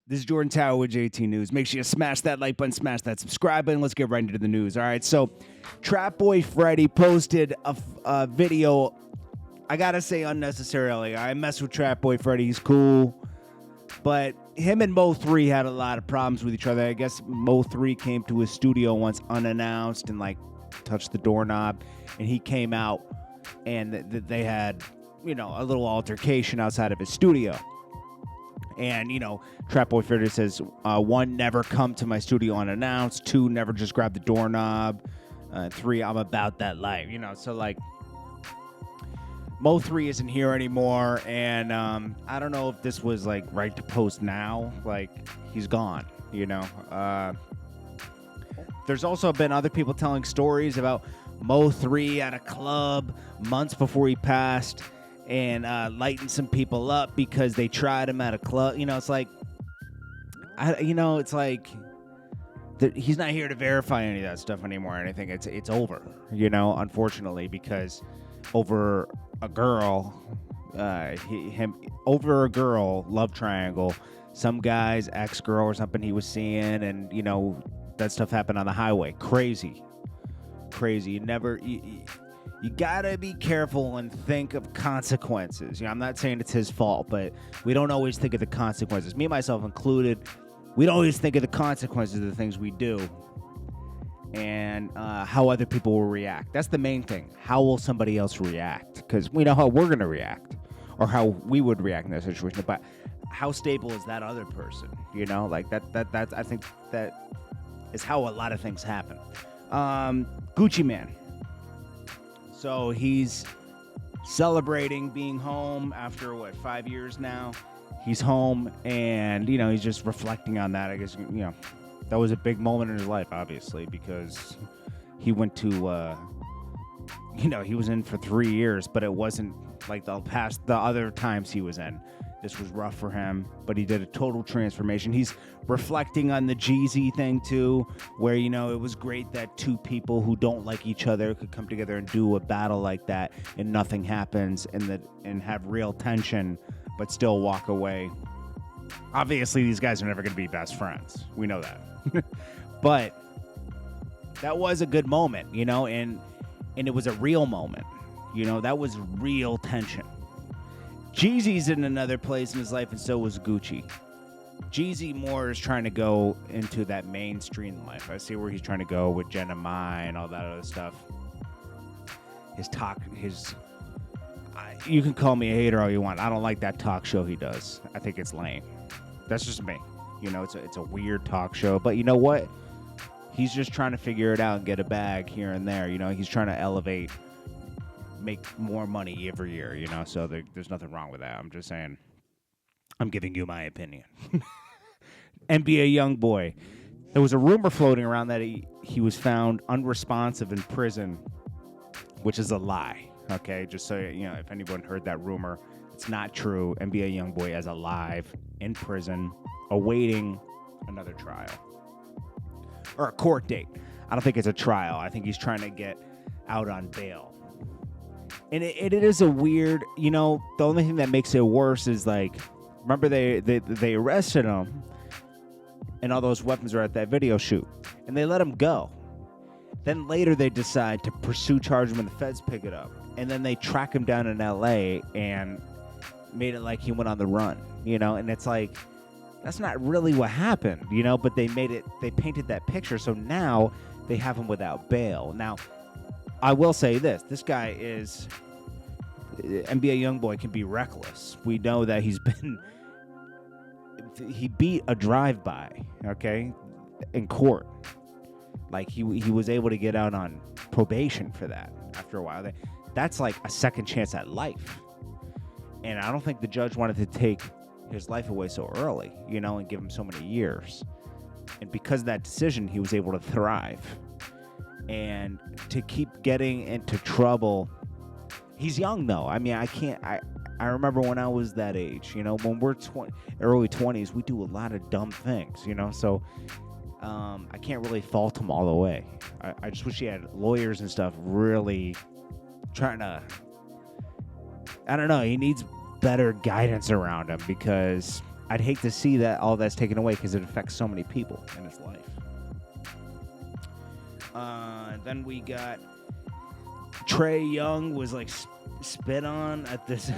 This is Jordan Tower with JT News. Make sure you smash that like button, smash that subscribe button. Let's get right into the news. All right, so Trapboyfreddy posted a video. I gotta say unnecessarily. I mess with Trapboyfreddy. He's cool, but him and Mo3 had a lot of problems with each other. I guess Mo3 came to his studio once unannounced and touched the doorknob, and he came out and they had a little altercation outside of his studio. And, Trapboyfreddy says, one, never come to my studio unannounced. Two, never just grab the doorknob. Three, I'm about that life. So Mo3 isn't here anymore. And I don't know if this was right to post now. He's gone, There's also been other people telling stories about Mo3 at a club months before he passed. And lighting some people up because they tried him at a club. It's he's not here to verify any of that stuff anymore. And I think it's over, unfortunately, because over a girl, love triangle, some guy's ex-girl or something he was seeing, and, that stuff happened on the highway. Crazy. You gotta be careful and think of consequences. I'm not saying it's his fault, but we don't always think of the consequences. Me, myself included, we don't always think of the consequences of the things we do and how other people will react. That's the main thing. How will somebody else react? Because we know how we're going to react or how we would react in that situation, but how stable is that other person? That's I think that is how a lot of things happen. Gucci Mane. So he's celebrating being home after, 5 years now? He's home, and, he's just reflecting on that. I guess, that was a big moment in his life, obviously, because he went to, he was in for 3 years, but it wasn't like the other times he was in. This was rough for him, but he did a total transformation. He's reflecting on the Jeezy thing, too, where, it was great that two people who don't like each other could come together and do a battle like that, and nothing happens, and have real tension, but still walk away. Obviously, these guys are never going to be best friends. We know that. But that was a good moment, and it was a real moment. That was real tension. Jeezy's in another place in his life, and so was Gucci. Jeezy more is trying to go into that mainstream life. I see where he's trying to go with Jenna Mai and all that other stuff. You can call me a hater all you want. I don't like that talk show he does. I think it's lame. That's just me. It's a weird talk show, but you know what? He's just trying to figure it out and get a bag here and there. He's trying to elevate, make more money every year, so there's nothing wrong with that. I'm just saying, I'm giving you my opinion. NBA Youngboy. There was a rumor floating around that he was found unresponsive in prison, which is a lie. Okay, just so if anyone heard that rumor, it's not true. NBA Youngboy is alive in prison, awaiting another trial or a court date. I don't think it's a trial. I think he's trying to get out on bail. And it is a weird, the only thing that makes it worse is remember they arrested him and all those weapons were at that video shoot and they let him go. Then later they decide to pursue charges when the feds pick it up. And then they track him down in LA and made it like he went on the run, and it's that's not really what happened, but they painted that picture. So now they have him without bail. Now, I will say this guy is, NBA Youngboy can be reckless. We know that he beat a drive-by, okay, in court. He was able to get out on probation for that after a while. That's like a second chance at life. And I don't think the judge wanted to take his life away so early, and give him so many years. And because of that decision, he was able to thrive. And to keep getting into trouble, he's young though. I mean, I remember when I was that age, when we're early 20s, we do a lot of dumb things, so I can't really fault him all the way. I just wish he had lawyers and stuff really trying to, I don't know, he needs better guidance around him because I'd hate to see that all that's taken away because it affects so many people in his life. Then we got Trae Young was like spit on at this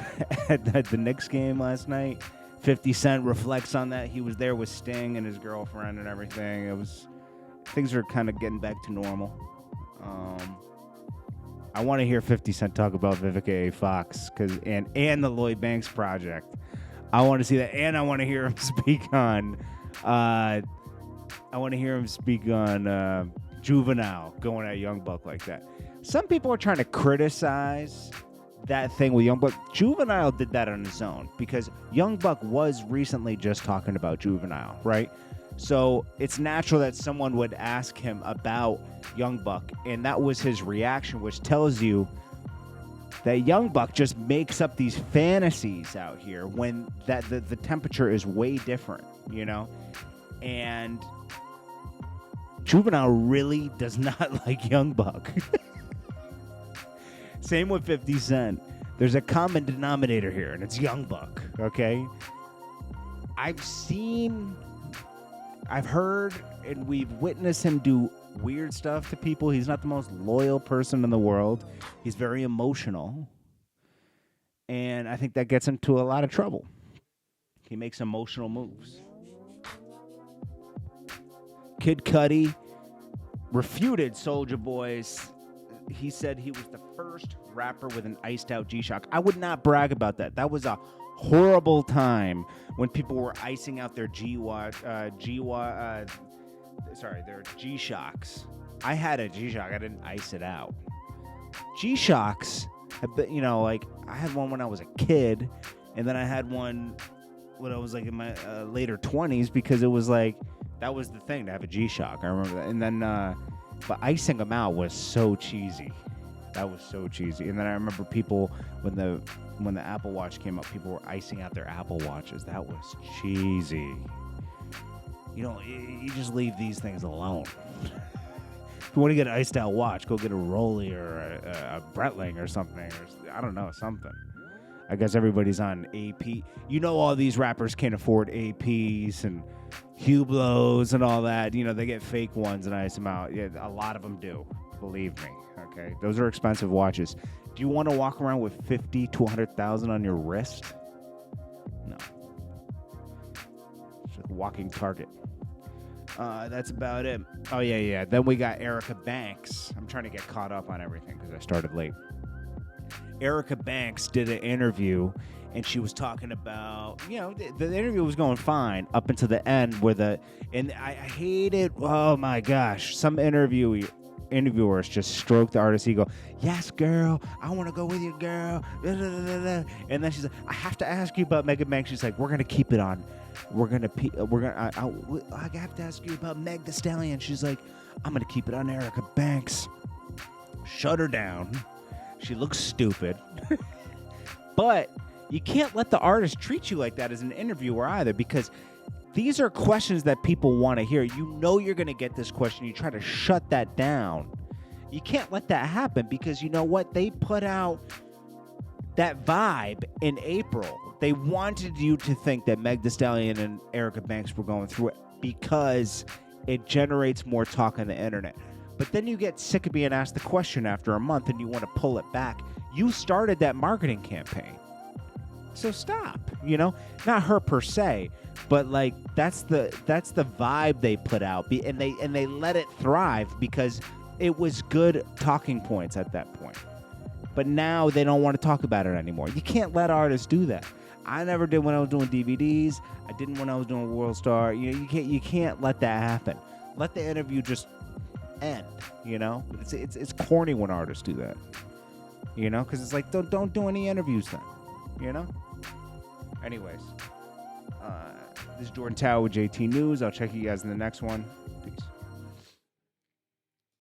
at the Knicks game last night. 50 Cent reflects on that. He was there with Sting and his girlfriend and everything. Things are kind of getting back to normal. I want to hear 50 Cent talk about Vivica A. Fox and the Lloyd Banks project. I want to see that, and I want to hear him speak on. Juvenile going at Young Buck like that. Some people are trying to criticize that thing with Young Buck. Juvenile did that on his own because Young Buck was recently just talking about Juvenile, right? So it's natural that someone would ask him about Young Buck, and that was his reaction, which tells you that Young Buck just makes up these fantasies out here when the temperature is way different, you know? And Juvenile really does not like Young Buck. Same with 50 Cent. There's a common denominator here, and it's Young Buck, okay? I've heard, and we've witnessed him do weird stuff to people. He's not the most loyal person in the world. He's very emotional. And I think that gets him into a lot of trouble. He makes emotional moves. Kid Cudi refuted Soulja Boy's. He said he was the first rapper with an iced out G-Shock. I would not brag about that. That was a horrible time when people were icing out their their G-Shocks. I had a G-Shock. I didn't ice it out. G-Shocks, I had one when I was a kid, and then I had one when I was like in my later 20s because it was like, that was the thing to have a G-Shock. I remember that. And then, but icing them out was so cheesy. That was so cheesy. And then I remember people, when the Apple Watch came up, people were icing out their Apple Watches. That was cheesy. You just leave these things alone. If you want to get an iced out watch, go get a Rolly or a Breitling or something. Or, I don't know, something. I guess everybody's on AP. All these rappers can't afford APs and Hublots and all that. They get fake ones and ice them out. Yeah, a lot of them do. Believe me. Okay, those are expensive watches. Do you want to walk around with 50 to 100,000 on your wrist? No. It's like a walking target. That's about it. Oh yeah. Then we got Erica Banks. I'm trying to get caught up on everything because I started late. Erica Banks did an interview, and she was talking about, the interview was going fine up until the end and I hate it. Oh my gosh. Some interviewers just stroke the artist's ego. Yes, girl, I want to go with you, girl. And then she's like, I have to ask you about Megan Banks. She's like, we're gonna keep it on. I have to ask you about Meg Thee Stallion. She's like, I'm gonna keep it on Erica Banks. Shut her down. She looks stupid. But you can't let the artist treat you like that as an interviewer either, because these are questions that people want to hear. You're going to get this question. You try to shut that down. You can't let that happen because you know what? They put out that vibe in April. They wanted you to think that Meg Thee Stallion and Erica Banks were going through it because it generates more talk on the internet. But then you get sick of being asked the question after a month and you want to pull it back. You started that marketing campaign. So stop, not her per se, but like that's the vibe they put out, and they let it thrive because it was good talking points at that point. But now they don't want to talk about it anymore. You can't let artists do that. I never did when I was doing DVDs. I didn't when I was doing World Star. You can't let that happen. Let the interview just end. It's corny when artists do that. Because it's like don't do any interviews then. Anyways, this is Jordan Tower with JT News. I'll check you guys in the next one. Peace.